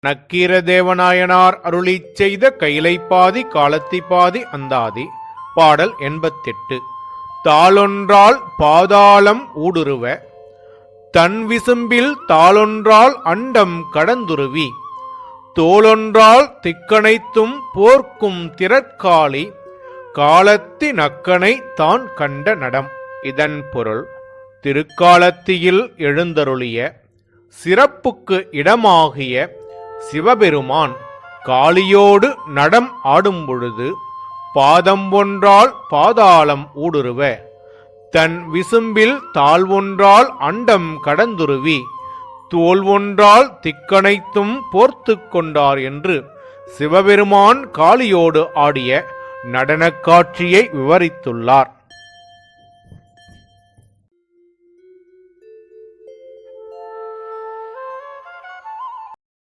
நக்கீரதேவநாயனார் அருளிச் செய்த கைலைப்பாதி காலத்திப்பாதி அந்தாதி. பாடல் 88. தாளொன்றால் பாதாளம் ஊடுருவ தன் விசும்பில் தாளொன்றால் அண்டம் கடந்துருவி தோளொன்றால் திக்கனைத்தும் போர்க்கும் திறற்காளி காலத்தி நக்கனை தான் கண்ட நடம். இதன் பொருள், திருக்காலத்தியில் எழுந்தருளிய சிறப்புக்கு இடமாகிய சிவபெருமான் காளியோடு நடம் ஆடும்பொழுது பாதம் ஒன்றால் பாதாளம் ஊடுருவ தன் விசும்பில் தாழ் ஒன்றால் அண்டம் கடந்துருவி தோள் ஒன்றால் திக்கனைத்தும் போர்த்து கொண்டார் என்று சிவபெருமான் காளியோடு ஆடிய நடனக் காட்சியை விவரித்துள்ளார்.